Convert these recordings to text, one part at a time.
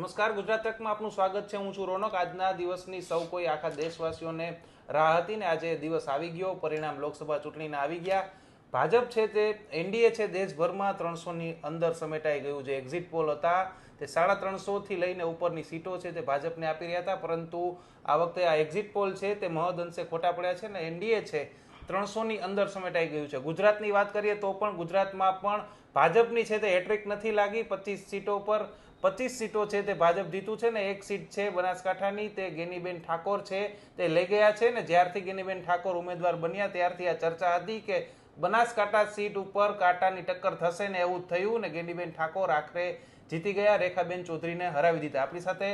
નમસ્કાર, ગુજરાત તકમાં આપનું સ્વાગત છે. હું છું રોનક. આજના દિવસની સૌ કોઈ આખા દેશવાસીઓને રાહ હતી ને આજે દિવસ આવી ગયો. પરિણામ લોકસભા ચૂંટણીના આવી ગયા. ભાજપ છે તે એનડીએ છે દેશભરમાં 300ની અંદર સમેટાઈ ગયું છે. એક્ઝિટ પોલ હતા તે 350 થી લઈને ઉપરની સીટો છે તે ભાજપને આપી રહ્યા હતા, પરંતુ આ વખતે આ એક્ઝિટ પોલ છે તે મહદ અંશે ખોટા પડ્યા છે ને એનડીએ છે 300ની અંદર સમેટાઈ ગયું છે. ગુજરાતની વાત કરીએ તો પણ ગુજરાતમાં પણ ભાજપની છે તે હેટ્રિક નથી લાગી. 25 સીટો પર 25 સીટો છે તે ભાજપ જીતું છે ને એક સીટ છે બનાસકાંઠાની તે ગેનીબેન ઠાકોર છે તે લઈ ગયા છે ને જ્યારથી ગેનીબેન ઠાકોર ઉમેદવાર બન્યા ત્યારથી આ ચર્ચા હતી કે બનાસકાંઠા સીટ ઉપર કાંટાની ટક્કર થશે ને એવું થયું ને ગેનીબેન ઠાકોર આખરે જીતી ગયા, રેખાબેન ચૌધરીને હરાવી દીધા. આપણી સાથે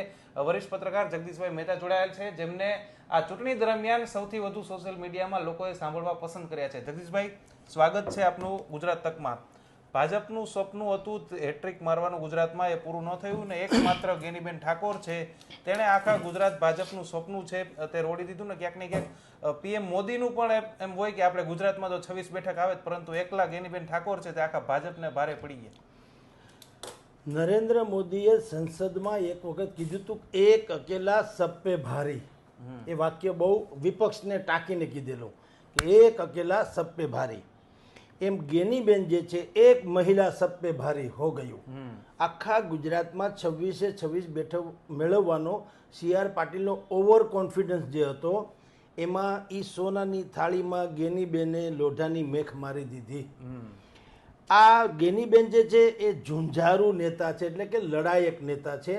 વરિષ્ઠ પત્રકાર જગદીશભાઈ મહેતા જોડાયેલ છે, જેમને આ ચૂંટણી દરમિયાન સૌથી વધુ સોશિયલ મીડિયામાં લોકોએ સાંભળવા પસંદ કર્યા છે. જગદીશભાઈ, સ્વાગત છે આપનું ગુજરાત તકમાં. ભાજપનું સપનું હતું હેટ્રિક મારવાનું ગુજરાતમાં, એ પૂરું ન થયું ને એકમાત્ર ગેનીબેન ઠાકોર છે તેણે આખા ગુજરાત ભાજપનું સપનું છે તે રોડી દીધું ને ક્યાંક ને ક્યાંક પીએમ મોદીનું પણ એમ હોય કે આપણે ગુજરાતમાં તો 26 બેઠક આવે, પરંતુ એકલા ગેનીબેન ઠાકોર છે તે આખા ભાજપને ભારે પડી ગયા. નરેન્દ્ર મોદીએ સંસદમાં એક વખત કીધું હતું એક અકેલા સબ પે ભારી. એ વાક્ય બહુ વિપક્ષને ટાંકીને કીધેલું કે એક અકેલા સબ પે ભારી. એમ ગેનીબેન જે છે એક મહિલા સબ પે ભારી હો ગયું. આખા ગુજરાતમાં 26 બેઠક મેળવવાનો CR પાટીલનો ઓવર કોન્ફિડન્સ જે હતો એમાં ઈ સોનાની થાળીમાં ગેનીબેને લોઢાની મેખ મારી દીધી. આ ગેનીબેન જે છે એ ઝુંઝારૂ નેતા છે, એટલે કે લડાયક નેતા છે.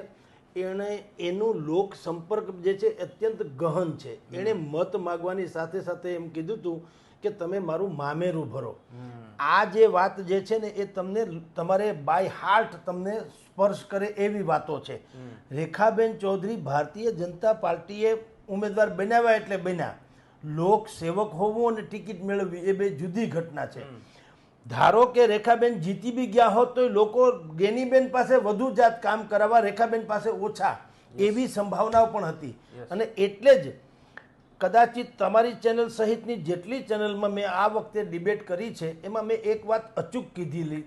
એનું લોક સંપર્ક જે છે અત્યંત ગહન છે. એણે મત માગવાની સાથે સાથે એમ કીધું હતું કે તમે મારું મામેરું ભરો. આ જે વાત જે છે ને એ તમને તમારે બાય હાર્ટ તમને સ્પર્શ કરે એવી વાતો છે. રેખાબેન ચૌધરી ભારતીય જનતા પાર્ટીએ ઉમેદવાર બનાવ્યા એટલે બન્યા. લોક સેવક હોવું અને ટિકિટ મેળવવી એ બે જુદી ઘટના છે. ધારો કે રેખાબેન જીતી બી ગયા હોત તો લોકો ગેનીબેન પાસે વધુ જાત કામ કરાવવા, રેખાબેન પાસે ઓછા, એવી સંભાવનાઓ પણ હતી. અને એટલે જ કદાચિત તમારી ચેનલ સહિતની જેટલી ચેનલમાં મેં આ વખતે ડિબેટ કરી છે એમાં મેં એક વાત અચૂક કીધેલી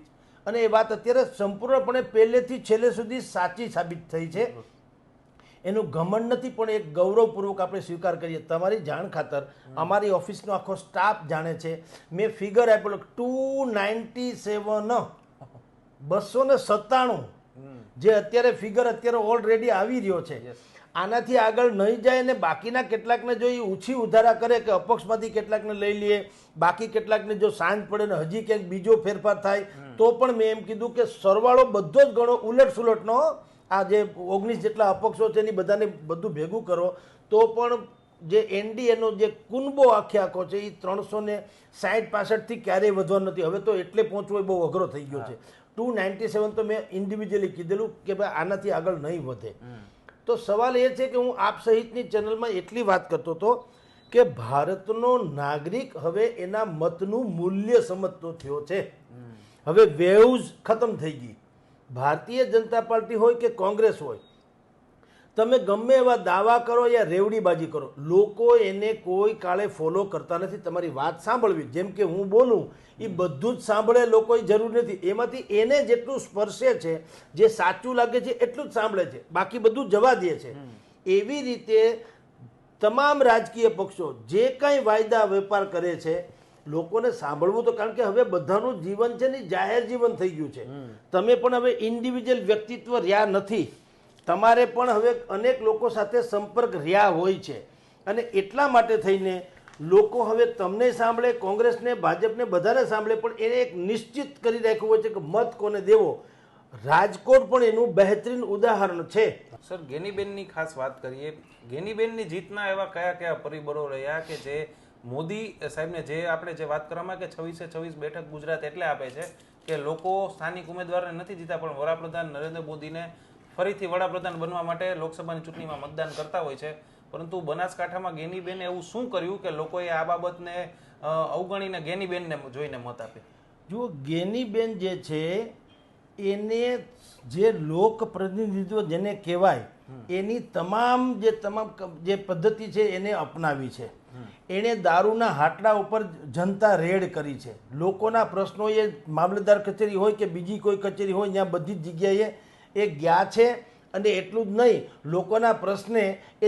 અને એ વાત અત્યારે સંપૂર્ણપણે પહેલેથી છેલ્લે સુધી સાચી સાબિત થઈ છે. એનું ઘમંડ નથી પણ એક ગૌરવપૂર્વક આપણે સ્વીકાર કરીએ. તમારી જાણ ખાતર અમારી ઓફિસનો આખો સ્ટાફ જાણે છે, મેં ફિગર આપેલો 297 297 જે અત્યારે ફિગર અત્યારે ઓલરેડી આવી રહ્યો છે. આનાથી આગળ નહીં જાય ને બાકીના કેટલાકને જો એ ઓછી ઉધારા કરે કે અપક્ષમાંથી કેટલાકને લઈ લઈએ, બાકી કેટલાકને જો સાંજ પડે ને હજી ક્યાંક બીજો ફેરફાર થાય તો પણ મેં એમ કીધું કે સરવાળો બધો જ ગણો ઉલટ સુલટનો. આ જે 19 જેટલા અપક્ષો છે એની બધાને બધું ભેગું કરો તો પણ જે એનડીએનો જે કુનબો આખો છે એ 360-65થી ક્યારેય વધવાનો નથી. હવે તો એટલે પહોંચવો બહુ અઘરો થઈ ગયો છે. 297 તો મેં ઇન્ડિવિજ્યુઅલી કીધેલું કે ભાઈ આનાથી આગળ નહીં વધે. તો સવાલ એ છે કે હું આપ સહિતની ચેનલમાં એટલી વાત કરતો હતો કે ભારતનો નાગરિક હવે એના મતનું મૂલ્ય સમજતો થયો છે. હવે વેવ્સ ખતમ થઈ ગઈ. ભારતીય જનતા પાર્ટી હોય કે કોંગ્રેસ હોય, તમે ગમે એવા દાવા કરો યા રેવડીબાજી કરો, લોકો એને કોઈ કાળે ફોલો કરતા નથી. તમારી વાત સાંભળવી, જેમ કે હું બોલું એ બધું જ સાંભળે લોકોએ જરૂર નથી. એમાંથી એને જેટલું સ્પર્શે છે, જે સાચું લાગે છે એટલું જ સાંભળે છે, બાકી બધું જવા દે છે. એવી રીતે તમામ રાજકીય પક્ષો જે કંઈ વાયદા વેપાર કરે છે લોકોને સાંભળવું તો, કારણ કે હવે બધાનું જીવન છે ને જાહેર જીવન થઈ ગયું છે. તમે પણ હવે ઇન્ડિવિજ્યુઅલ વ્યક્તિત્વ રહ્યા નથી. તમારે પણ હવે અનેક લોકો સાથે સંપર્ક રહ્યા હોય છે અને એટલા માટે થઈને લોકો હવે તમને સાંભળે, કોંગ્રેસને, ભાજપને બધાને સાંભળે, પણ એને એક નિશ્ચિત કરી રાખ્યું હોય છે કે મત કોને દેવો. રાજકોટ પણ એનું બહેતરીન ઉદાહરણ છે. સર, ગેનીબેનની ખાસ વાત કરીએ. ગેનીબેનની જીતના એવા કયા કયા પરિબળો રહ્યા કે જે મોદી સાહેબને, જે આપણે જે વાત કરવામાં કે 26 બેઠક ગુજરાત એટલે આપે છે કે લોકો સ્થાનિક ઉમેદવારને નથી જીતા પણ વડાપ્રધાન નરેન્દ્ર મોદીને ફરીથી વડાપ્રધાન બનવા માટે લોકસભાની ચૂંટણીમાં મતદાન કરતા હોય છે. પરંતુ બનાસકાંઠામાં ગેનીબેને એવું શું કર્યું કે લોકોએ આ બાબતને અવગણીને ગેનીબેનને જોઈને મત આપે? જુઓ, ગેનીબેન જે છે એને જે લોક પ્રતિનિધિત્વ જેને કહેવાય એની તમામ જે પદ્ધતિ છે એને અપનાવી છે. એણે દારૂના હાટલા ઉપર જનતા રેડ કરી છે. લોકોના પ્રશ્નો એ મામલતદાર કચેરી હોય કે બીજી કોઈ કચેરી હોય ત્યાં બધી જ જગ્યાએ એ ગયા છે અને એટલું જ નહીં, લોકોના પ્રશ્ને એ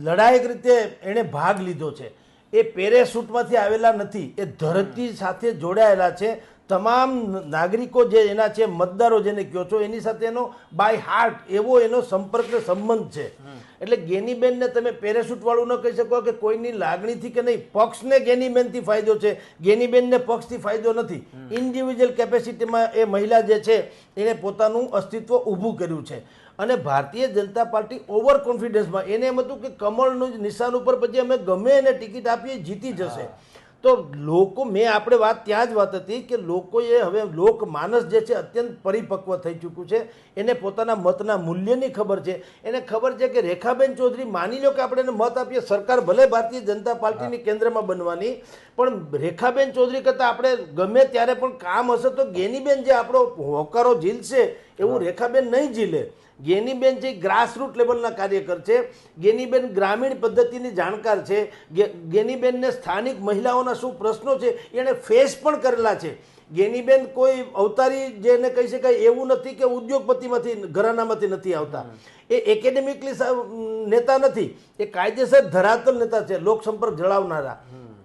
લડાયક રીતે એણે ભાગ લીધો છે. એ પેરેશૂટમાંથી આવેલા નથી, એ ધરતી સાથે જોડાયેલા છે. તમામ નાગરિકો જે એના છે, મતદારો જેને કહો છો, એની સાથે એનો બાય હાર્ટ એવો એનો સંપર્ક ને સંબંધ છે. એટલે ગેનીબેનને તમે પેરેશૂટ વાળું ન કહી શકો કે કોઈની લાગણીથી કે નહીં. પક્ષને ગેનીબેનથી ફાયદો છે, ગેનીબેનને પક્ષથી ફાયદો નથી. ઇન્ડિવિજ્યુઅલ કેપેસિટીમાં એ મહિલા જે છે એને પોતાનું અસ્તિત્વ ઊભું કર્યું છે. અને ભારતીય જનતા પાર્ટી ઓવર કોન્ફિડન્સમાં, એને એમ હતું કે કમળનું જ નિશાન ઉપર પછી અમે ગમે એને ટિકિટ આપીએ જીતી જશે. તો લોકો, મેં આપણે વાત ત્યાં જ વાત હતી કે લોકોએ હવે લોકમાનસ જે છે અત્યંત પરિપક્વ થઈ ચૂક્યું છે. એને પોતાના મતના મૂલ્યની ખબર છે. એને ખબર છે કે રેખાબેન ચૌધરી, માની લો કે આપણે એને મત આપીએ, સરકાર ભલે ભારતીય જનતા પાર્ટીની કેન્દ્રમાં બનવાની, પણ રેખાબેન ચૌધરી કરતાં આપણે ગમે ત્યારે પણ કામ હશે તો ગેનીબેન જે આપણો હોકારો ઝીલશે એવું રેખાબેન નહીં ઝીલે. ગેનીબેન જે ગ્રાસરૂટ લેવલના કાર્યકર છે, ગેનીબેન ગ્રામીણ પદ્ધતિની જાણકાર છે, ગેનીબેનને સ્થાનિક મહિલાઓના શું પ્રશ્નો છે એણે ફેસ પણ કરેલા છે. ગેનીબેન કોઈ અવતારી જેને કહી શકાય એવું નથી કે ઉદ્યોગપતિમાંથી ઘરાનામાંથી નથી આવતા. એ એકેડેમિકલી નેતા નથી, એ કાયદેસર ધરાતલ નેતા છે, લોકસંપર્ક જળાવનારા.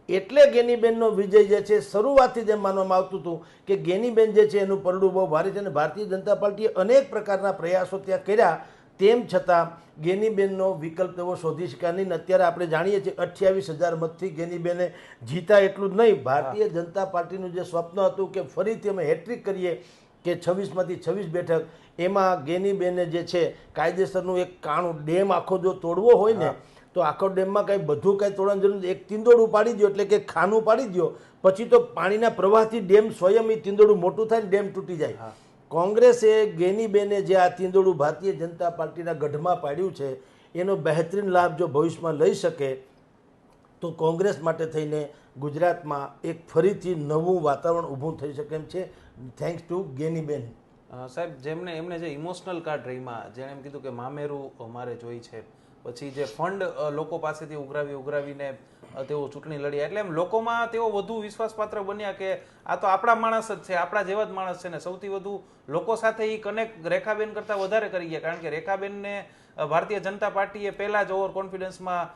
એટલે ગેનીબેનનો વિજય જે છે શરૂઆતથી જેમ માનવામાં આવતું હતું કે ગેનીબેન જે છે એનું પરડું બહુ ભારે છે. અને ભારતીય જનતા પાર્ટીએ અનેક પ્રકારના પ્રયાસો ત્યાં કર્યા, તેમ છતાં ગેનીબેનનો વિકલ્પ એવો શોધી શક્યા નહીં. અત્યારે આપણે જાણીએ છીએ 28,000 મતથી ગેનીબેને જીતા. એટલું જ નહીં, ભારતીય જનતા પાર્ટીનું જે સ્વપ્ન હતું કે ફરીથી અમે હેટ્રિક કરીએ, કે 26માંથી 26 બેઠક, એમાં ગેનીબેને જે છે કાયદેસરનું એક કાણું ડેમ આખો જો તોડવો હોય ને તો આખો ડેમમાં કંઈ બધું કંઈ તોડવાની જરૂર નથી. એક તીંદોડું પાડી દો, એટલે કે ખાનું પાડી દો, પછી તો પાણીના પ્રવાહથી ડેમ સ્વયં એ તીંદોડું મોટું થાય ને ડેમ તૂટી જાય. કોંગ્રેસે ગેનીબેને જે આ તીંદોડું ભારતીય જનતા પાર્ટીના ગઢમાં પાડ્યું છે એનો બહેતરીન લાભ જો ભવિષ્યમાં લઈ શકે તો કોંગ્રેસ માટે થઈને ગુજરાતમાં એક ફરીથી નવું વાતાવરણ ઊભું થઈ શકે એમ છે, થેન્ક્સ ટુ ગેનીબેન. સાહેબ, એમને જે ઇમોશનલ કાર્ડ રહીમાં, જેણે એમ કીધું કે મામેરું મારે જોઈ છે, પછી જે ફંડ લોકો પાસેથી ઉઘરાવીને તેઓ ચૂંટણી લડ્યા, એટલે એમ લોકોમાં તેઓ વધુ વિશ્વાસપાત્ર બન્યા કે આ તો આપણા માણસ જ છે, આપણા જેવા જ માણસ છે. ને સૌથી વધુ લોકો સાથે એ કનેક્ટ રેખાબેન કરતાં વધારે કરી ગયા, કારણ કે રેખાબેનને ભારતીય જનતા પાર્ટીએ પહેલા જ ઓવર કોન્ફિડન્સમાં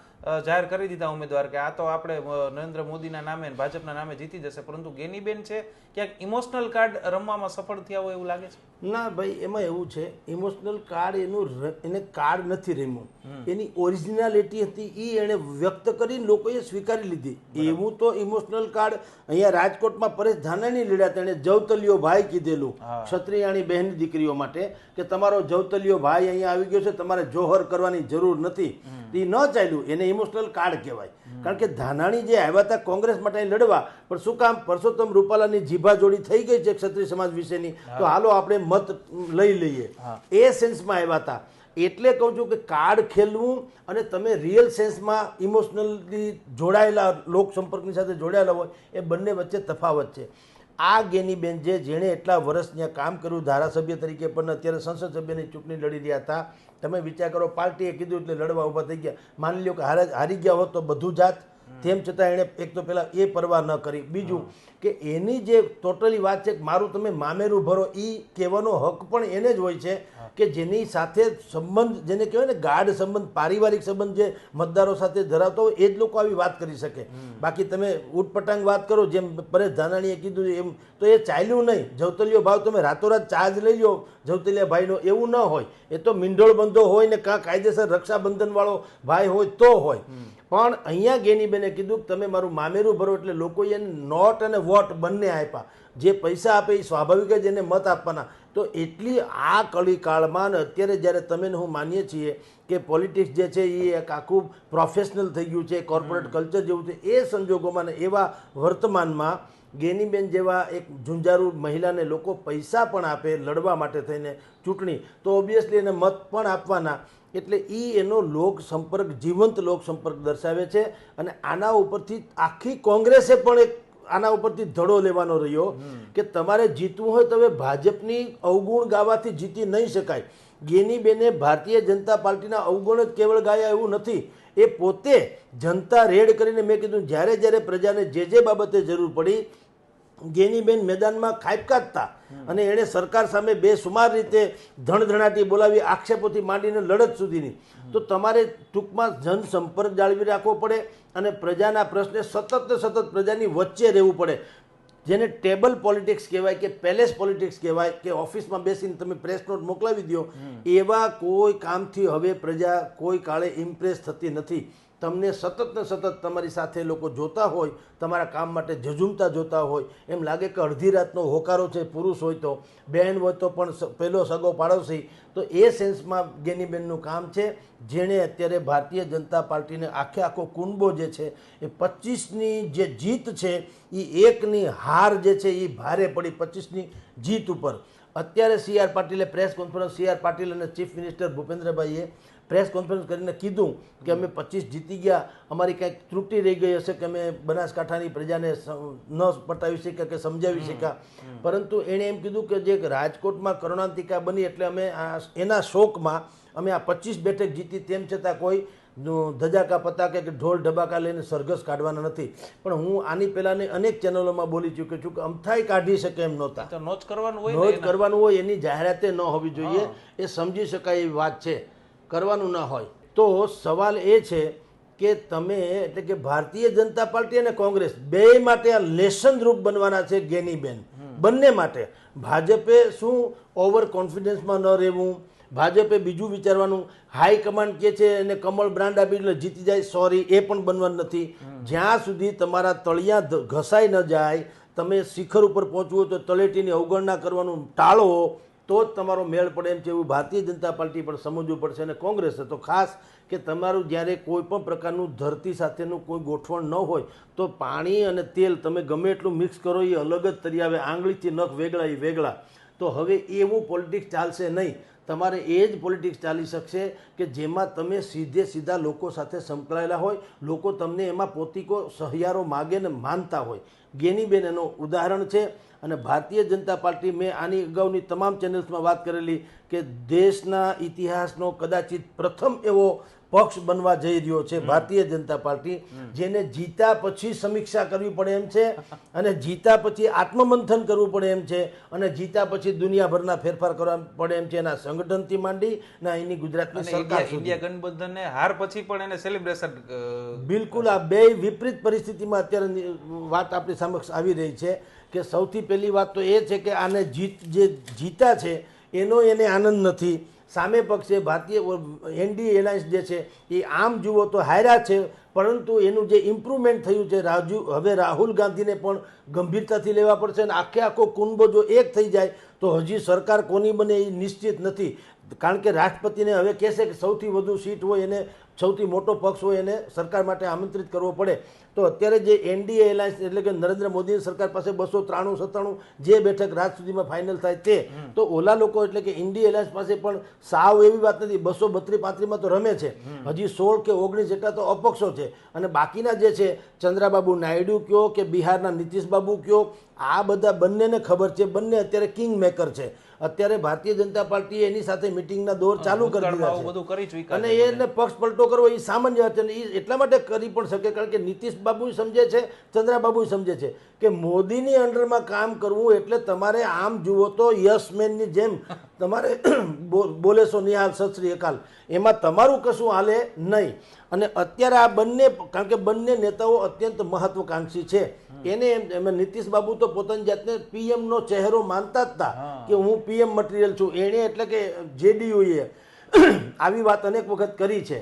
જાહેર કરી દીધા ઉમેદવાર કે આ તો આપણે નરેન્દ્ર મોદીના નામે ભાજપના નામે જીતી જશે. પરંતુ ગેનીબેન છે ક્યાંક ઇમોશનલ કાર્ડ રમવામાં સફળ થયા હોય એવું લાગે છે. ના ભાઈ, એમાં એવું છે, ઇમોશનલ કાર્ડ એને કાર્ડ નથી રમ્યું, એની ઓરિજિનાલિટી હતી એ એને વ્યક્ત કરીને લોકોએ સ્વીકારી લીધી. એવું તો ઇમોશનલ કાર્ડ અહીંયા રાજકોટમાં પરેશ ધાનાણી લડ્યા, તેણે જવતલિયો ભાઈ કીધેલું ક્ષત્રિયાણી બહેન દીકરીઓ માટે કે તમારો જવતલિયો ભાઈ અહીંયા આવી ગયો છે, તમારે જોહર કરવાની જરૂર નથી. એ ન ચાલ્યું, એને ઇમોશનલ કાર્ડ કહેવાય. કારણ કે ધાનાણી જે આવ્યા હતા કોંગ્રેસ માટે લડવા, પણ શું કામ, પરસોત્તમ રૂપાલાની જીભા જોડી થઈ ગઈ છે ક્ષત્રિય સમાજ વિશેની, તો હાલો આપણે મત લઈ લઈએ, એ સેન્સમાં આવ્યા હતા. એટલે કહું છું કે કાર્ડ ખેલવું અને તમે રિયલ સેન્સમાં ઇમોશનલી જોડાયેલા, લોક સંપર્કની સાથે જોડાયેલા હોય, એ બંને વચ્ચે તફાવત છે. આ ગેનીબેન જેણે એટલા વર્ષ ત્યાં કામ કર્યું ધારાસભ્ય તરીકે, પણ અત્યારે સંસદ સભ્યની ચૂંટણી લડી રહ્યા હતા. તમે વિચાર કરો, પાર્ટીએ કીધું એટલે લડવા ઊભા થઈ ગયા. માની લો કે હારી ગયા હોત તો બધું જાત, તેમ છતાં એણે એક તો પહેલાં એ પરવા ન કરી. બીજું કે એની જે ટોટલી વાત છે કે મારું તમે મામેરું ભરો, એ કહેવાનો હક પણ એને જ હોય છે કે જેની સાથે સંબંધ, જેને કહેવાય ને ગાઢ સંબંધ, પારિવારિક સંબંધ જે મતદારો સાથે ધરાવતો હોય એ જ લોકો આવી વાત કરી શકે. બાકી તમે ઉટપટાંગ વાત કરો, જેમ પરેશ ધાનાણીએ કીધું એમ, તો એ ચાલ્યું નહીં. જવતલિયો ભાવ તમે રાતોરાત ચાર્જ લઈ લો જવતલિયા ભાઈનો, એવું ન હોય. એ તો મીંઢોળ બંધો હોય ને કાં કાયદેસર રક્ષાબંધન વાળો ભાઈ હોય તો હોય. પણ અહીંયા ગેનીબેને કીધું કે તમે મારું મામેરું ભરો, એટલે લોકોએ એને નોટ અને વોટ બંને આપ્યા. જે પૈસા આપે એ સ્વાભાવિક જ એને મત આપવાના. તો એટલી આ કળીકાળમાં અત્યારે જ્યારે તમે હું માનીએ છીએ કે પોલિટિક્સ જે છે એ એક આખું પ્રોફેશનલ થઈ ગયું છે, કોર્પોરેટ કલ્ચર જેવું છે, એ સંજોગોમાં ને એવા વર્તમાનમાં ગેનીબેન જેવા એક ઝુંઝારૂ મહિલાને લોકો પૈસા પણ આપે લડવા માટે થઈને ચૂંટણી, તો ઓબ્વિયસલી એને મત પણ આપવાના. એટલે એનો લોક સંપર્ક, જીવંત લોક સંપર્ક દર્શાવે છે. અને આના ઉપરથી આખી કોંગ્રેસે પણ એક આના ઉપરથી ધડો લેવાનો રહ્યો કે તમારે જીતવું હોય તો હવે ભાજપની અવગુણ ગાવાથી જીતી નહીં શકાય. ગેનીબેને ભારતીય જનતા પાર્ટીના અવગુણ જ કેવળ ગાયા એવું નથી, એ પોતે જનતા રેડ કરીને, મેં કીધું જ્યારે જ્યારે પ્રજાને જે બાબતે જરૂર પડી ગેનીબેન મેદાનમાં ખાબકાતા અને એણે સરકાર સામે બેસુમાર રીતે ધણધણાટી બોલાવી આક્ષેપોથી માંડીને લડત સુધીની, તો તમારે ટૂંકમાં જનસંપર્ક જાળવી રાખવો પડે અને પ્રજાના પ્રશ્ને સતત ને સતત પ્રજાની વચ્ચે રહેવું પડે. જેને ટેબલ પોલિટિક્સ કહેવાય કે પેલેસ પોલિટિક્સ કહેવાય કે ઓફિસમાં બેસીને તમે પ્રેસ નોટ મોકલાવી દો, એવા કોઈ કામથી હવે પ્રજા કોઈ કાળે ઇમ્પ્રેસ થતી નથી. તમને સતત ને સતત તમારી સાથે લોકો જોતા હોય, તમારા કામ માટે ઝઝૂમતા જોતા હોય, એમ લાગે કે અડધી રાતનો હોકારો છે. પુરુષ હોય તો, બહેન હોય તો પણ પહેલો સગો પાડોશી. તો એ સેન્સમાં ગેનીબેનનું કામ છે, જેણે અત્યારે ભારતીય જનતા પાર્ટીને આખો કુંબો જે છે એ 25ની જે જીત છે એ 1ની હાર જે છે એ ભારે પડી 25ની જીત ઉપર. અત્યારે સી.આર. પાટીલે પ્રેસ કોન્ફરન્સ, સી.આર. પાટીલ અને ચીફ મિનિસ્ટર ભૂપેન્દ્રભાઈએ પ્રેસ કોન્ફરન્સ કરીને કીધું કે અમે 25 જીતી ગયા, અમારી કંઈક ત્રુટિ રહી ગઈ હશે કે અમે બનાસકાંઠાની પ્રજાને ન પટાવી શક્યા કે સમજાવી શક્યા. પરંતુ એણે એમ કીધું કે જે રાજકોટમાં કરુણાંતિકા બની એટલે અમે એના શોકમાં અમે આ 25 બેઠક જીતી, તેમ છતાં કોઈ ધજાકા પતાકા કે ઢોલ ઢબાકા લઈને સરઘસ કાઢવાના નથી. પણ હું આની પહેલાંની અનેક ચેનલોમાં બોલી ચૂક્યો છું કે અમથાઈ કાઢી શકે એમ નહોતા. નોચ કરવાનું હોય, નોચ કરવાનું હોય, એની જાહેરાતે ન હોવી જોઈએ, એ સમજી શકાય એવી વાત છે. કરવાનું ના હોય તો સવાલ એ છે કે તમે એટલે કે ભારતીય જનતા પાર્ટી અને કોંગ્રેસ બે માટે આ લેસન રૂપ બનવાના છે ગેનીબેન, બંને માટે. ભાજપે શું ઓવર કોન્ફિડન્સમાં ન રહેવું, ભાજપે બીજું વિચારવાનું. હાઈકમાન્ડ કે છે એને કમળ બ્રાન્ડ આપી એટલે જીતી જાય, સોરી, એ પણ બનવાનું નથી. જ્યાં સુધી તમારા તળિયા ઘસાઈ ન જાય, તમે શિખર ઉપર પહોંચવું હોય તો તળેટીની અવગણના કરવાનું ટાળો, તો જ તમારો મેળ પડે એમ છે. એવું ભારતીય જનતા પાર્ટી પણ સમજવું પડશે અને કોંગ્રેસે તો ખાસ કે તમારું જ્યારે કોઈ પણ પ્રકારનું ધરતી સાથેનું કોઈ ગોઠવણ ન હોય તો પાણી અને તેલ તમે ગમે એટલું મિક્સ કરો એ અલગ જ તરી આવે, આંગળીથી નખ વેગળા એ વેગળા. તો હવે એવું પોલિટિક્સ ચાલશે નહીં. તમારે એ જ પોલિટિક્સ ચાલી શકશે કે જેમાં તમે સીધા લોકો સાથે સંકળાયેલા હોય, લોકો તમને એમાં પોતીકો સહિયારો માગે ને માનતા હોય. ગેનીબેન એનું ઉદાહરણ છે. અને ભારતીય જનતા પાર્ટી, મેં આની અગાઉની તમામ ચેનલ્સમાં વાત કરેલી કે દેશના ઇતિહાસનો કદાચિત પ્રથમ એવો પક્ષ બનવા જઈ રહ્યો છે ભારતીય જનતા પાર્ટી, જેને જીતા પછી સમીક્ષા કરવી પડે એમ છે અને જીતા પછી આત્મમંથન કરવું પડે એમ છે અને જીતા પછી દુનિયાભરના ફેરફાર કરવા પડે એમ છે. એના સંગઠનથી માંડી ને એની ગુજરાતની સરકાર સુધી. ઇન્ડિયા ગઠબંધનને હાર પછી પણ એને સેલિબ્રેશન. બિલકુલ આ બે વિપરીત પરિસ્થિતિમાં અત્યારે વાત આપણી સમક્ષ આવી રહી છે કે સૌથી પહેલી વાત તો એ છે કે આને જે જીતા છે એનો એને આનંદ નથી. સામે પક્ષે ભારતીય એનડીએ એલાયન્સ જે છે એ આમ જુઓ તો હાર્યા છે, પરંતુ એનું જે ઇમ્પ્રુવમેન્ટ થયું છે, હવે રાહુલ ગાંધીને પણ ગંભીરતાથી લેવા પડશે અને આખો કુંભો જો એક થઈ જાય તો હજી સરકાર કોની બને એ નિશ્ચિત નથી. કારણ કે રાષ્ટ્રપતિને હવે કહેશે કે સૌથી વધુ સીટ હોય એને, સૌથી મોટો પક્ષ હોય એને સરકાર માટે આમંત્રિત કરવો પડે. તો અત્યારે જે એનડીએ એલાયન્સ એટલે કે નરેન્દ્ર મોદીની સરકાર પાસે 293-97 જે બેઠક રાત સુધીમાં ફાઇનલ થાય તે, તો ઓલા લોકો એટલે કે ઇન્ડિયા એલાયન્સ પાસે પણ સાવ એવી વાત નથી, 232-35માં તો રમે છે. હજી 16 કે 19 જેટલા તો અપક્ષો છે અને બાકીના જે છે ચંદ્રાબાબુ નાયડુ કયો કે બિહારના નીતિશબાબુ કયો, આ બધા બંનેને ખબર છે, બંને અત્યારે કિંગ મેકર છે. અત્યારે ભારતીય જનતા પાર્ટીએ એની સાથે મિટિંગના દોર ચાલુ કરી દીધા છે અને એને પક્ષ પલટો કરવો એ સામાન્ય વાત છે. અને એ એટલા માટે કરી પણ શકે કારણ કે નીતિશ બાબુ સમજે છે, ચંદ્રાબાબુ સમજે છે કે મોદીની અંડરમાં કામ કરવું એટલે તમારે આમ જુઓ તો યસમેનની જેમ તમારે બોલે સો નિહાલ સત શ્રી અકાલ, એમાં તમારું કશું હાલે નહીં. અને અત્યારે આ બંને, કારણ કે બંને નેતાઓ અત્યંત મહત્વકાંક્ષી છે, એને એમ નીતિશ બાબુ તો પોતાની જાતને પીએમ નો ચહેરો માનતા જ હતા કે હું પીએમ મટીરિયલ છું. એણે એટલે કે જેડીયુએ આવી વાત અનેક વખત કરી છે.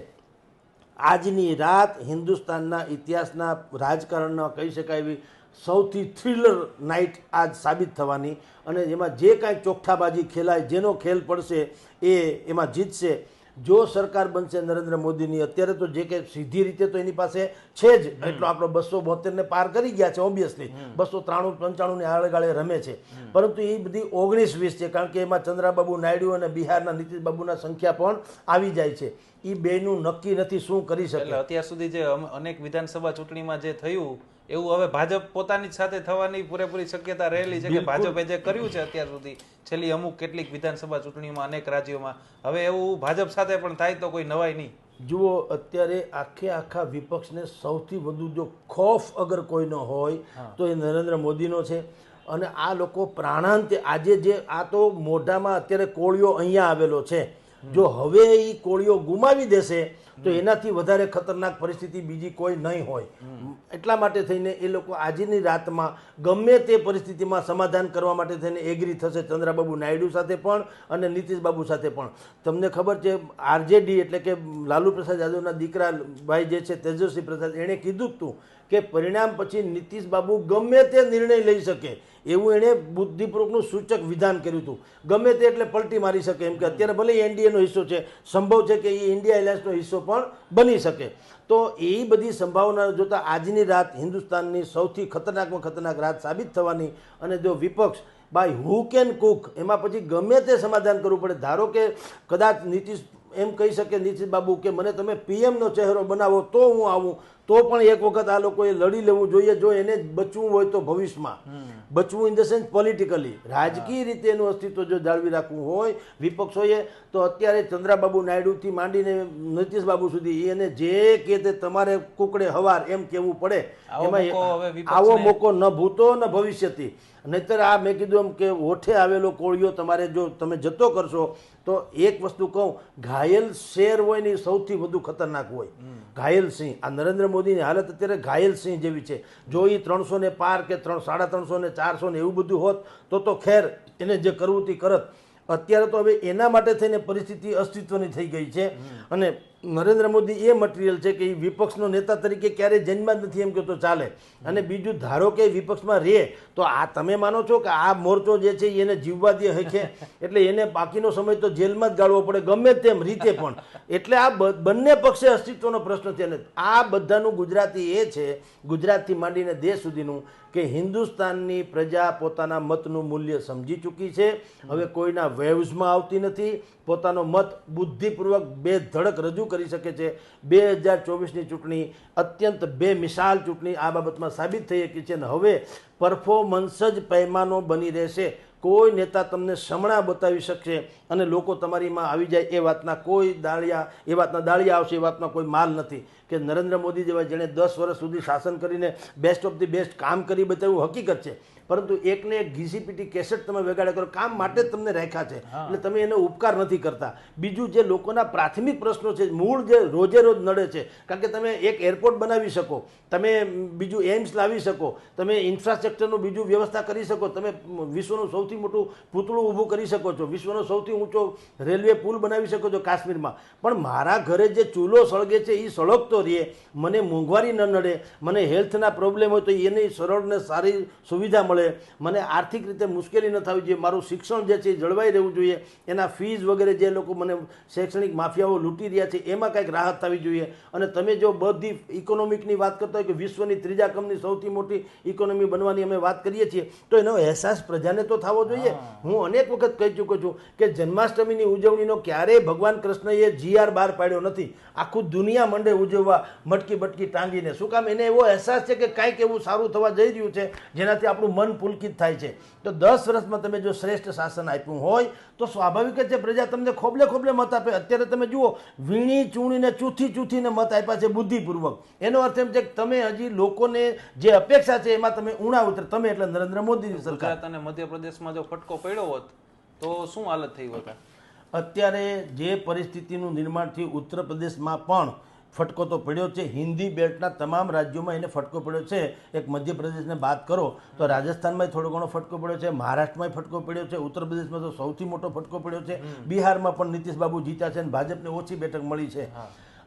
આજની રાત હિન્દુસ્તાનના ઇતિહાસના રાજકારણના કહી શકાય એવી સૌથી થ્રિલર નાઇટ આજ સાબિત થવાની અને એમાં જે કાંઈ ચોખ્ઠાબાજી ખેલાય, જેનો ખેલ પડશે એ એમાં જીતશે. જો સરકાર બનશે નરેન્દ્ર મોદીની, અત્યારે તો જે કે સીધી રીતે તો એની પાસે છે જ એટલો, આપણો 272 પાર કરી ગયા છે ઓબ્વિયસલી, 293-95 ને આળેગાળે રમે છે, પરંતુ એ બધી 19-20 છે કારણ કે એમાં ચંદ્રાબાબુ નાયડુ અને બિહારના નીતિશબાબુના સંખ્યા પણ આવી જાય છે. એ બેનું નક્કી નથી શું કરી શકે. અત્યાર સુધી જે અનેક વિધાનસભા ચૂંટણીમાં જે થયું એવું હવે ભાજપ પોતાની સાથે થવાની પૂરેપૂરી શક્યતા રહેલી છે કે ભાજપે જે કર્યું છે અત્યાર સુધી છેલ્લી અમુક કેટલીક વિધાનસભા ચૂંટણીમાં અનેક રાજ્યોમાં, હવે એવું ભાજપ સાથે પણ થાય તો કોઈ નવાઈ નહીં. જુઓ અત્યારે આખા વિપક્ષને સૌથી વધુ જો ખોફ અગર કોઈનો હોય તો એ નરેન્દ્ર મોદીનો છે. અને આ લોકો પ્રાણાંતે આજે જે આ તો મોઢામાં અત્યારે કોળિયો અહીંયા આવેલો છે, જો હવે એ કોળિયો ગુમાવી દેશે તો એનાથી વધારે ખતરનાક પરિસ્થિતિ બીજી કોઈ નહીં હોય. એટલા માટે થઈને એ લોકો આજની રાતમાં ગમે તે પરિસ્થિતિમાં સમાધાન કરવા માટે થઈને એગ્રી થશે ચંદ્રબાબુ નાયડુ સાથે પણ અને નીતિશબાબુ સાથે પણ. તમને ખબર છે આરજેડી એટલે કે લાલુ પ્રસાદ યાદવના દીકરા ભાઈ જે છે તેજસ્વી પ્રસાદ, એણે કીધું જ હતું કે પરિણામ પછી નીતિશબાબુ ગમે તે નિર્ણય લઈ શકે એવું એણે બુદ્ધિપૂર્વકનું સૂચક વિધાન કર્યું હતું. ગમે તે એટલે પલટી મારી શકે એમ કે અત્યારે ભલે એનડીએનો હિસ્સો છે, સંભવ છે કે એ ઇન્ડિયા એલાયન્સનો હિસ્સો પણ બની શકે. તો એ બધી સંભાવના જોતાં આજની રાત હિન્દુસ્તાનની સૌથી ખતરનાકમાં ખતરનાક રાત સાબિત થવાની. અને જો વિપક્ષ બાય હુક એન્ડ કુક એમાં પછી ગમે તે સમાધાન કરવું પડે. ધારો કે કદાચ નીતિશ એમ કહી શકે નીતિશ બાબુ કે મને તમે પીએમનો ચહેરો બનાવો તો હું આવું, તો પણ એક વખત આ લોકોએ લડી લેવું જોઈએ. જો એને બચવું હોય તો ભવિષ્યમાં બચવું ઇન ધ સેન્સ પોલિટિકલી, રાજકીય રીતે એનું અસ્તિત્વ જો જાળવી રાખવું હોય વિપક્ષોએ, તો અત્યારે ચંદ્રબાબુ નાયડુથી માંડીને નીતિશબાબુ સુધી એને જે કે તે તમારે કુકડે હવાર એમ કહેવું પડે. એમાં આવો મોકો ન ભૂતો ન ભવિષ્યથી. નહીતર આ મેં કીધું એમ કે ઓઠે આવેલો કોળિયો તમારે જો તમે જતો કરશો તો એક વસ્તુ કહું, ઘાયલ શેર હોય ને એ સૌથી વધુ ખતરનાક હોય. ઘાયલ સિંહ, આ નરેન્દ્ર મોદીની હાલત અત્યારે ઘાયલ સિંહ જેવી છે. જો એ 300 ને પાર કે 350 ને 400 ને એવું બધું હોત તો ખેર એને જે કરવું તે કરત. અત્યારે તો હવે એના માટે થઈને પરિસ્થિતિ અસ્તિત્વની થઈ ગઈ છે. અને નરેન્દ્ર મોદી એ મટીરિયલ છે કે એ વિપક્ષનો નેતા તરીકે ક્યારેય જન્મમાં જ નથી એમ કે તો ચાલે. અને બીજું ધારો કે વિપક્ષમાં રહે તો આ તમે માનો છો કે આ મોરચો જે છે એને જીવવા દે હકે, એટલે એને બાકીનો સમય તો જેલમાં જ ગાળવો પડે ગમે તેમ રીતે પણ. એટલે આ બંને પક્ષે અસ્તિત્વનો પ્રશ્ન છે. અને આ બધાનું ગુજરાતી એ છે, ગુજરાતથી માંડીને દેશ સુધીનું, કે હિન્દુસ્તાનની પ્રજા પોતાના મતનું મૂલ્ય સમજી ચૂકી છે. હવે કોઈના વેવ્સમાં આવતી નથી, પોતાનો મત બુદ્ધિપૂર્વક બેધડક રજૂ કરી શકે છે. 2024ની ચૂંટણી અત્યંત બેમિસાલ ચૂંટણી આ બાબતમાં સાબિત થઈ શકી છે. અને હવે પરફોર્મન્સ જ પૈમાનો બની રહેશે. કોઈ નેતા તમને સમણા બતાવી શકશે અને લોકો તમારીમાં આવી જાય એ વાતના કોઈ દાળિયા, એ વાતના દાળિયા આવશે એ વાતમાં કોઈ માલ નથી. કે નરેન્દ્ર મોદી જેવા જેણે 10 વર્ષ સુધી શાસન કરીને બેસ્ટ ઓફ ધી બેસ્ટ કામ કરી બતાવ્યું હકીકત છે, પરંતુ એકને એક ઘીસીપીટી કેસેટ તમે વગાડ્યા કરો, કામ માટે જ તમને રાખ્યા છે એટલે તમે એને ઉપકાર નથી કરતા. બીજું જે લોકોના પ્રાથમિક પ્રશ્નો છે, મૂળ જે રોજે રોજ નડે છે, કારણ કે તમે એક એરપોર્ટ બનાવી શકો, તમે બીજું એમ્સ લાવી શકો, તમે ઇન્ફ્રાસ્ટ્રક્ચરનું બીજું વ્યવસ્થા કરી શકો, તમે વિશ્વનું સૌથી મોટું પૂતળું ઊભું કરી શકો છો, વિશ્વનો સૌથી ઊંચો રેલવે પુલ બનાવી શકો છો કાશ્મીરમાં. પણ મારા ઘરે જે ચૂલો સળગે છે એ સળગતો રહે, મને મોંઘવારી ન નડે, મને હેલ્થના પ્રોબ્લેમ હોય તો એની સરળ ને સારી સુવિધા મળે, મને આર્થિક રીતે મુશ્કેલી ન થવી જોઈએ, મારું શિક્ષણ જે છે એ જળવાઈ રહેવું જોઈએ, એના ફીઝ વગેરે જે લોકો મને શૈક્ષણિક માફિયાઓ લૂંટી રહ્યા છે એમાં કંઈક રાહત થવી જોઈએ. અને તમે જો બધી ઇકોનોમિકની વાત કરતા હોય કે વિશ્વની ત્રીજા ક્રમની સૌથી મોટી ઇકોનોમી બનવાની અમે વાત કરીએ છીએ, તો એનો અહેસાસ પ્રજાને તો થવો જોઈએ. હું અનેક વખત કહી ચૂક્યો છું કે જન્માષ્ટમીની ઉજવણીનો ક્યારેય ભગવાન કૃષ્ણએ GR બહાર પાડ્યો નથી. આખું દુનિયા મંડે ઉજવવા મટકી બટકી ટાંગીને. શું કામ? એને એવો અહેસાસ છે કે કાંઈક એવું સારું થવા જઈ રહ્યું છે જેનાથી આપણું મન પુલકિત થાય છે. તો 10 વર્ષમાં તમે જો શ્રેષ્ઠ શાસન આપ્યું હોય તો સ્વાભાવિક જ છે પ્રજા તમને ખોબલે ખોબલે મત આપે. અત્યારે તમે જુઓ, વીણી ચૂણીને ચૂથીને મત આપ્યા છે બુદ્ધિપૂર્વક. એનો અર્થ એમ છે કે તમે હજી લોકોને જે અપેક્ષા છે એમાં તમે ઉણા ઉતરે. તમે એટલે નરેન્દ્ર મોદીની સરકાર. ગુજરાત અને મધ્યપ્રદેશમાં જો ફટકો પડ્યો હોત તો શું હાલત થઈ હોત? અત્યારે જે પરિસ્થિતિનું નિર્માણ થયું ઉત્તર પ્રદેશમાં પણ ફટકો તો પડ્યો છે. હિન્દી બેલ્ટના તમામ રાજ્યોમાં એને ફટકો પડ્યો છે. એક મધ્યપ્રદેશને બાદ કરો તો રાજસ્થાનમાં થોડો ઘણો ફટકો પડ્યો છે, મહારાષ્ટ્રમાં ફટકો પડ્યો છે, ઉત્તર પ્રદેશમાં તો સૌથી મોટો ફટકો પડ્યો છે, બિહારમાં પણ નીતિશબાબુ જીત્યા છે અને ભાજપને ઓછી બેઠક મળી છે.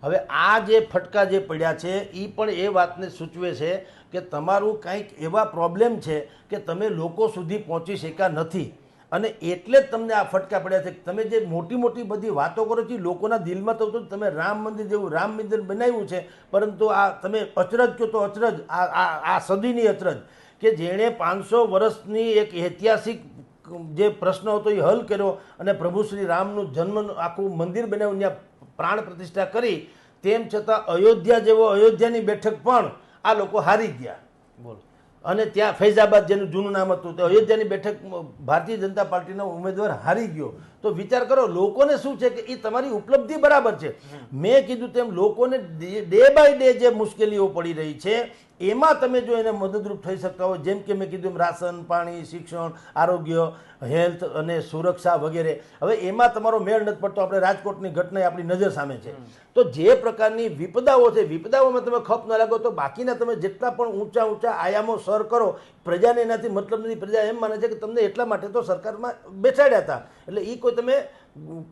હવે આ જે ફટકા જે પડ્યા છે એ પણ એ વાતને સૂચવે છે કે તમારું કંઈક એવા પ્રોબ્લેમ છે કે તમે લોકો સુધી પહોંચી શક્યા નથી અને એટલે જ તમને આ ફટકા પડ્યા છે. તમે જે મોટી મોટી બધી વાતો કરો છો લોકોના દિલમાં તો તમે રામ મંદિર જેવું રામ મંદિર બનાવ્યું છે, પરંતુ આ તમે અચરજ કહો તો અચરજ, આ સદીની અચરજ કે જેણે 500 વર્ષની એક ઐતિહાસિક જે પ્રશ્ન હતો એ હલ કર્યો અને પ્રભુ શ્રી રામનું જન્મ આખું મંદિર બનાવ્યું, ત્યાં પ્રાણ પ્રતિષ્ઠા કરી, તેમ છતાં અયોધ્યા જેવો અયોધ્યાની બેઠક પણ આ લોકો હારી ગયા. બોલો. અને ત્યાં ફૈઝાબાદ જેનું જૂનું નામ હતું તો અયોધ્યાની બેઠક ભારતીય જનતા પાર્ટીનો ઉમેદવાર હારી ગયો. તો વિચાર કરો લોકોને શું છે કે એ તમારી ઉપલબ્ધિ બરાબર છે. મેં કીધું તેમ લોકોને ડે બાય ડે જે મુશ્કેલીઓ પડી રહી છે એમાં તમે જો એને મદદરૂપ થઈ શકતા હો, જેમ કે મેં કીધું એમ રાશન, પાણી, શિક્ષણ, આરોગ્ય, હેલ્થ અને સુરક્ષા વગેરે, હવે એમાં તમારો મેળ નથી પડતો. આપણે રાજકોટની ઘટના આપણી નજર સામે છે. તો જે પ્રકારની વિપદાઓ છે, વિપદાઓમાં તમે ખપ ન લાગો તો બાકીના તમે જેટલા પણ ઊંચા ઊંચા આયામો સર કરો, પ્રજાને એનાથી મતલબ નથી. પ્રજા એમ માને છે કે તમને એટલા માટે તો સરકારમાં બેસાડ્યા હતા, એટલે એ કોઈ તમે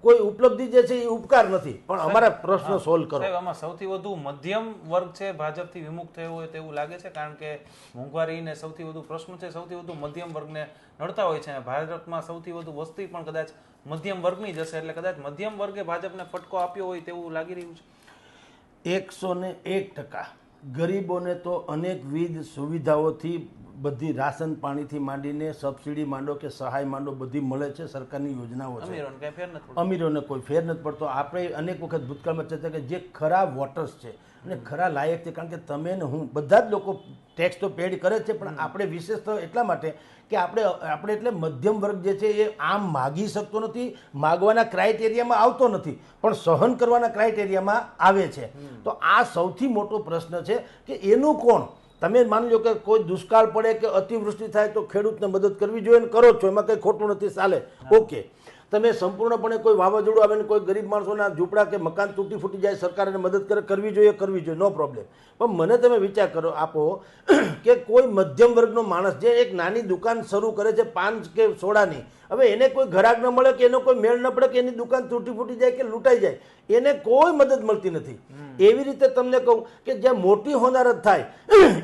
કોઈ ઉપલબ્ધિ જે છે એ ઉપકાર નથી, પણ અમારા પ્રશ્નો સોલ્વ કરો. સાહેબ, આમાં સૌથી વધુ મધ્યમ વર્ગ છે ભાજપથી વિમુખ થયો હોય તેવું લાગે છે, કારણ કે મોંઘવારીને સૌથી વધુ પ્રશ્ન છે, સૌથી વધુ મધ્યમ વર્ગને નડતા હોય છે. અને ભારતમાં સૌથી વધુ વસ્તી પણ કદાચ મધ્યમ વર્ગની જ હશે, એટલે કદાચ મધ્યમ વર્ગે ભાજપને ફટકો આપ્યો હોય તેવું લાગી રહ્યું છે. 101% ગરીબોને તો અનેકવિધ સુવિધાઓથી બધી રાશન પાણીથી માંડીને સબસિડી માંડો કે સહાય માંડો બધી મળે છે, સરકારની યોજનાઓ છે. અમીરોને કઈ ફેર નથી પડતો. અમીરોને કોઈ ફેર નથી પડતો. આપણે અનેક વખત ભૂતકાળમાં ચર્ચા કે જે ખરા વોટર્સ છે અને ખરા લાયક છે, કારણ કે તમે ને હું બધા જ લોકો ટેક્સ તો પેડ કરે છે, પણ આપણે વિશેષ તો એટલા માટે કે આપણે એટલે મધ્યમ વર્ગ જે છે એ આમ માગી શકતો નથી, માગવાના ક્રાઇટેરિયામાં આવતો નથી, પણ સહન કરવાના ક્રાઇટેરિયામાં આવે છે. તો આ સૌથી મોટો પ્રશ્ન છે કે એનું કોણ. તમે માની લો કે કોઈ દુષ્કાળ પડે કે અતિવૃષ્ટિ થાય તો ખેડૂતને મદદ કરવી જોઈએ, કરો છો, એમાં કંઈ ખોટું નથી, ચાલે, ઓકે. તમે સંપૂર્ણપણે કોઈ વાવાઝોડું આવે ને કોઈ ગરીબ માણસોના ઝૂંપડા કે મકાન તૂટી ફૂટી જાય, સરકાર એને મદદ કરવી જોઈએ, નો પ્રોબ્લેમ. પણ મને તમે વિચાર કરો આપો કે કોઈ મધ્યમ વર્ગનો માણસ જે એક નાની દુકાન શરૂ કરે છે 5 કે સોડાની, હવે એને કોઈ ઘરાક ન મળે કે એનો કોઈ મેળ ન પડે કે એની દુકાન તૂટી ફૂટી જાય કે લૂંટાઈ જાય, એને કોઈ મદદ મળતી નથી. એવી રીતે તમને કહું કે જ્યાં મોટી હોનારત થાય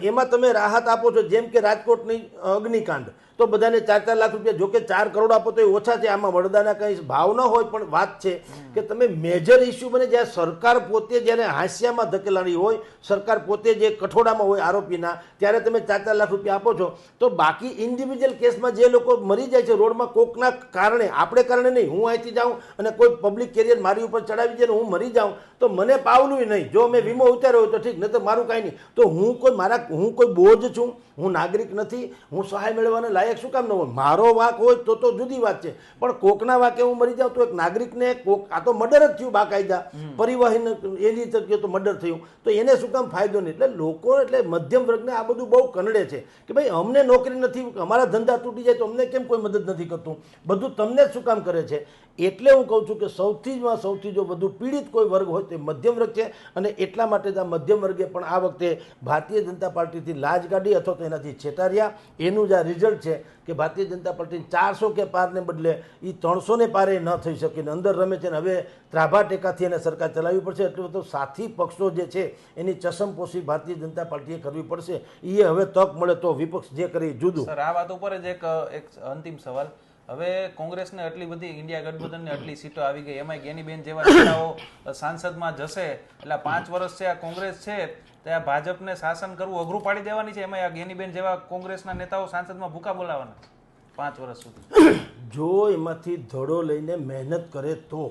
એમાં તમે રાહત આપો છો, જેમ કે રાજકોટની અગ્નિકાંડ, તો બધાને 4-4 લાખ રૂપિયા, જો કે 4 કરોડ આપો તો એ ઓછા છે. આમાં વડોદરાના કંઈ ભાવ ન હોય, પણ વાત છે કે તમે મેજર ઇસ્યુ બને જ્યારે સરકાર પોતે જ્યારે હાંસિયામાં ધકેલાણી હોય, સરકાર પોતે જે કઠોળામાં હોય આરોપીના, ત્યારે તમે 4-4 લાખ રૂપિયા આપો છો. તો બાકી ઇન્ડિવિજ્યુઅલ કેસમાં જે લોકો મરી જાય છે રોડમાં કોકના કારણે, આપણે કારણે નહીં, હું અહીંથી જાઉં અને કોઈ પબ્લિક કેરિયર મારી ઉપર ચડાવી દે ને હું મરી જાઉં તો મને પાવલું નહીં. જો મેં વીમો ઉતાર્યો હોય તો ઠીક, નહીં તો મારું કાંઈ નહીં. તો હું કોઈ બોજ છું? હું નાગરિક નથી? હું સહાય મેળવવાને લાયક શું કામ ન હોય? મારો વાંક હોય તો જુદી વાત છે, પણ કોકના વાંકે હું મરી જાઉં તો એક નાગરિકને આ તો મર્ડર જ થયું બાકાયદા, પરિવહન એની રીતે ગયો તો મર્ડર થયું, તો એને શું કામ ફાયદો નહીં? એટલે લોકો એટલે મધ્યમ વર્ગને આ બધું બહુ કનડે છે કે ભાઈ અમને નોકરી નથી, અમારા ધંધા તૂટી જાય તો અમને કેમ કોઈ મદદ નથી કરતું, બધું તમને જ શું કામ કરે છે? એટલે હું કહું છું કે સૌથી જો વધુ પીડિત કોઈ વર્ગ હોય તો મધ્યમ વર્ગ છે. અને એટલા માટે જ આ મધ્યમ વર્ગે પણ આ વખતે ભારતીય જનતા પાર્ટીથી લાજ કાઢી અથવા તો એનાથી છેટાર્યા. એનું જ આ રિઝલ્ટ છે કે ભારતીય જનતા પાર્ટી 400 કે પારને બદલે એ 300 ને પારે ન થઈ શકે ને અંદર રમે છે. ને હવે ત્રાભા ટેકાથી એને સરકાર ચલાવવી પડશે. એટલે તો સાથી પક્ષો જે છે એની ચસમપોશી ભારતીય જનતા પાર્ટીએ કરવી પડશે. એ હવે તક મળે તો વિપક્ષ જે કરી જુદું. સર, આ વાત ઉપર જ એક અંતિમ સવાલ. હવે કોંગ્રેસને આટલી બધી ઇન્ડિયા ગઠબંધનને આટલી સીટો આવી ગઈ, એમાં ગેનીબેન જેવા નેતાઓ સાંસદમાં જશે, એટલે 5 વર્ષ છે આ કોંગ્રેસ છે ત્યાં ભાજપને શાસન કરવું અઘરું પાડી દેવાની છે. એમાં આ ગેનીબેન જેવા કોંગ્રેસના નેતાઓ સાંસદમાં ભૂકા બોલાવાના 5 વર્ષ સુધી. જો એમાંથી ધડો લઈને મહેનત કરે તો.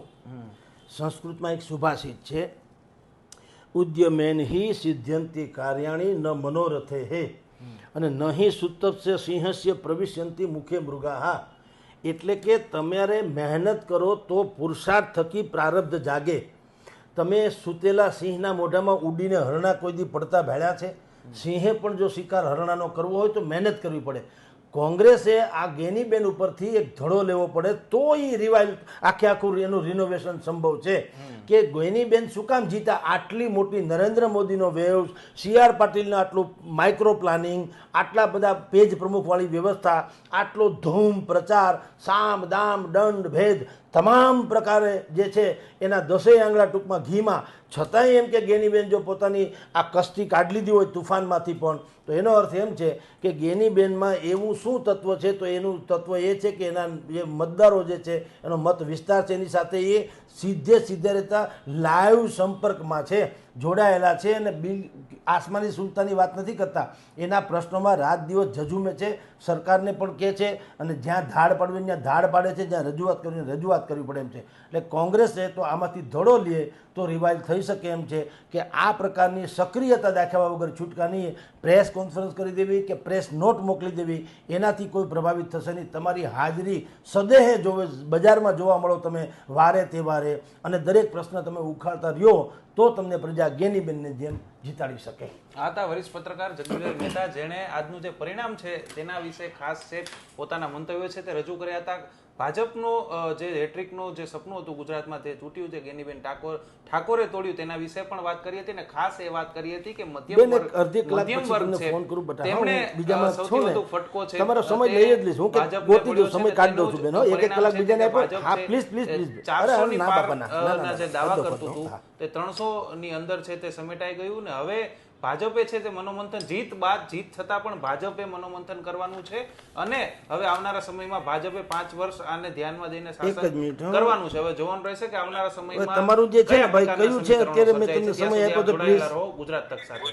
સંસ્કૃતમાં એક સુભાષિત છે, ઉદ્યમેન હિ સિદ્ધ્યંતિ કાર્યાણી ન મનોરથે હે અને નહીં સુતપસ્ય સિંહસ્ય પ્રવિશ્યંતિ મુખે મૃગાહા. એટલે કે તમારે મહેનત કરો તો પુરુષાર્થ થકી પ્રારબ્ધ જાગે. તમે સૂતેલા સિંહના મોઢામાં ઉડીને હરણા કોઈ દી પડતા ભેળ્યા છે? સિંહે પણ જો શિકાર હરણાનો કરવો હોય તો મહેનત કરવી પડે. કોંગ્રેસે આ ગેનીબેન ઉપરથી એક ધડો લેવો પડે તો એ રિવાઇવ આખું એનું રિનોવેશન સંભવ છે. કે ગેનીબેન શું કામ જીતા? આટલી મોટી નરેન્દ્ર મોદીનો વેવ્સ, CR પાટીલનું આટલું માઇક્રો પ્લાનિંગ, આટલા બધા પેજ પ્રમુખવાળી વ્યવસ્થા, આટલો ધૂમ પ્રચાર, સામ દામ દંડ ભેદ તમામ પ્રકારે જે છે એના 10 આંગળા ટૂંકમાં ઘીમાં, છતાંય એમ કે ગેનીબેન જો પોતાની આ કસ્તી કાઢી લીધી હોય તુફાનમાંથી પણ, તો એનો અર્થ એમ છે કે ગેનીબેનમાં એવું શું તત્વ છે? તો એનું તત્વ એ છે કે એના જે મતદારો જે છે એનો મત વિસ્તાર છે એની સાથે એ સીધે રહેતા લાઈવ સંપર્કમાં છે, જોડાયેલા છે. અને આસમાની સુલતાની વાત નથી કરતા, એના પ્રશ્નોમાં રાત દિવસ ઝઝુમે છે, સરકારને પણ કહે છે અને જ્યાં ધાડ પાડવી ત્યાં ધાડ પાડે છે, જ્યાં રજૂઆત કરવી રજૂઆત વાત કરવી પડે એમ છે. એટલે કોંગ્રેસે તો આમાંથી ધડો લે તો રિવાઇવ થઈ શકે એમ છે કે આ પ્રકારની સક્રિયતા દાખવ્યા વગર છૂટકા નહીં. પ્રેસ કોન્ફરન્સ કરી દેવી કે પ્રેસ નોટ મોકલી દેવી એનાથી કોઈ પ્રભાવિત થશે નહીં. તમારી હાજરી સદેહે જોવે, બજારમાં જોવા મળો તમે વારે તહેવારે, અને દરેક પ્રશ્ન તમે ઉખાડતા રહ્યો તો તમને પ્રજા ગેનીબેનને જેમ જીતાડી શકે. આ હતા વરિષ્ઠ પત્રકાર જગદીશ મહેતા, જેણે આજનું જે પરિણામ છે તેના વિશે ખાસ છે પોતાના મંતવ્યો છે તે રજૂ કર્યા હતા. ભાજપનું જે હેટ્રિકનું જે સપનું હતું ગુજરાતમાં તે તૂટ્યું છે, ગેનીબેન ઠાકોરે તોડ્યું, તેના વિશે પણ વાત કરી હતી. અને ખાસ એ વાત કરી હતી કે મધ્યમ વર્ગ છે તેમણે સૌથી વધુ ફટકો છે. તમારો સમય લઈ જ લઈશ હું, કે ગોતી દઉં, સમય કાઢી દઉં છું બેનો, એક એક કલાક બીજાને આપો. હા પ્લીઝ પ્લીઝ પ્લીઝ. 400 ની પારના જે દાવા કરતું હતું તે 300 ની અંદર છે તે સમેટાઈ ગયું. ને હવે ભાજપે છે તે મનોમંથન, જીત બાદ જીત છતાં પણ ભાજપે મનોમંથન કરવાનું છે. અને હવે આવનારા સમયમાં ભાજપે 5 વર્ષ આને ધ્યાનમાં દઈને શાસન કરવાનું છે. હવે જોવાનું રહેશે કે આવનારા સમયમાં તમારું જે છે ને ભાઈ કયું છે અત્યારે મેં તમને સમય આપ્યો તો પ્લીઝ ગુજરાત તક સાથે.